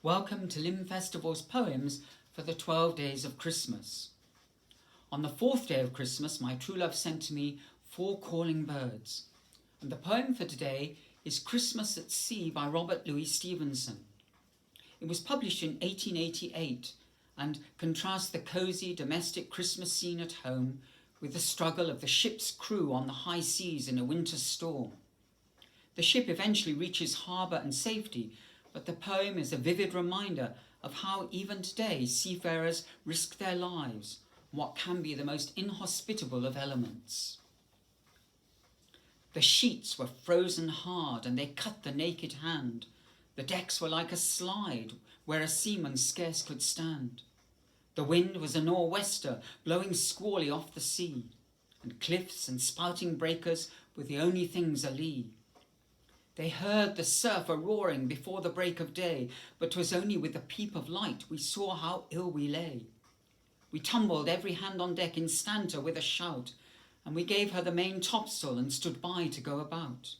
Welcome to Limb Festival's poems for the 12 days of Christmas. On the 4th day of Christmas, my true love sent to me 4 calling birds. And the poem for today is Christmas at Sea by Robert Louis Stevenson. It was published in 1888 and contrasts the cosy domestic Christmas scene at home with the struggle of the ship's crew on the high seas in a winter storm. The ship eventually reaches harbour and safety, but the poem is a vivid reminder of how even today seafarers risk their lives, what can be the most inhospitable of elements. The sheets were frozen hard and they cut the naked hand. The decks were like a slide where a seaman scarce could stand. The wind was a nor'wester blowing squally off the sea, and cliffs and spouting breakers were the only things alee. They heard the surf a-roaring before the break of day, but 'twas only with the peep of light we saw how ill we lay. We tumbled every hand on deck instanter with a shout, and we gave her the main topsail and stood by to go about.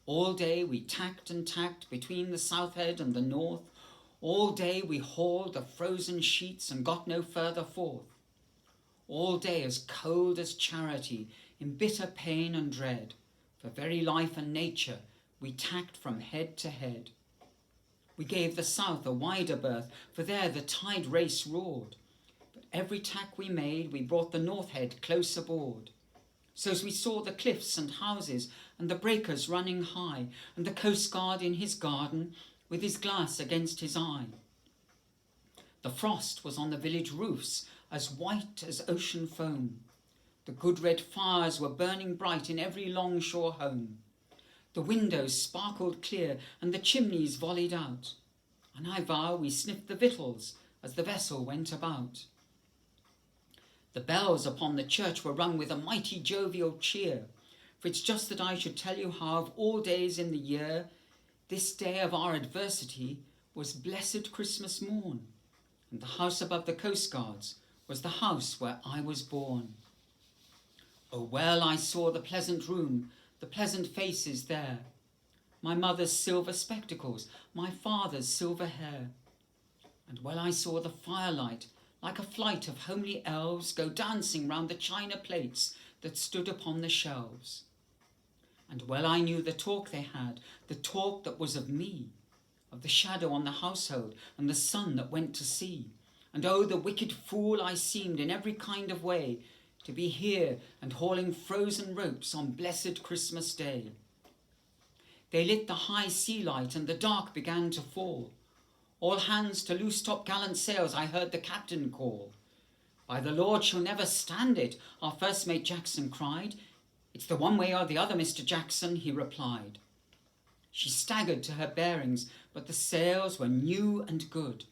All day we tacked and tacked between the south head and the north. All day we hauled the frozen sheets and got no further forth. All day as cold as charity, in bitter pain and dread, for very life and nature we tacked from head to head. We gave the south a wider berth, for there the tide race roared. But every tack we made, we brought the north head close aboard. So as we saw the cliffs and houses, and the breakers running high, and the coastguard in his garden, with his glass against his eye. The frost was on the village roofs, as white as ocean foam. The good red fires were burning bright in every longshore home. The windows sparkled clear, and the chimneys volleyed out. And I vow we sniffed the victuals as the vessel went about. The bells upon the church were rung with a mighty jovial cheer, for it's just that I should tell you how of all days in the year, this day of our adversity was blessed Christmas morn, and the house above the coastguards was the house where I was born. Oh, well I saw the pleasant room, the pleasant faces there, my mother's silver spectacles, my father's silver hair. And well I saw the firelight, like a flight of homely elves, go dancing round the china plates that stood upon the shelves. And well I knew the talk they had, the talk that was of me, of the shadow on the household and the sun that went to sea. And oh, the wicked fool I seemed in every kind of way, to be here and hauling frozen ropes on blessed Christmas Day. They lit the high sea light and the dark began to fall. All hands to loose top-gallant sails, I heard the captain call. By the Lord, she'll never stand it, our first mate Jackson cried. It's the one way or the other, Mr. Jackson, he replied. She staggered to her bearings, but the sails were new and good,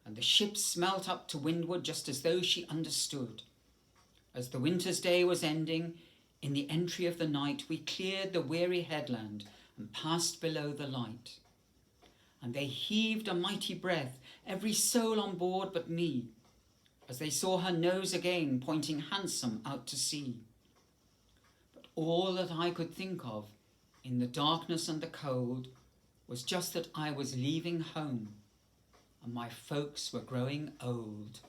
and the ship smelt up to windward just as though she understood. As the winter's day was ending, in the entry of the night, we cleared the weary headland and passed below the light. And they heaved a mighty breath, every soul on board but me, as they saw her nose again pointing handsome out to sea. But all that I could think of, in the darkness and the cold, was just that I was leaving home, and my folks were growing old.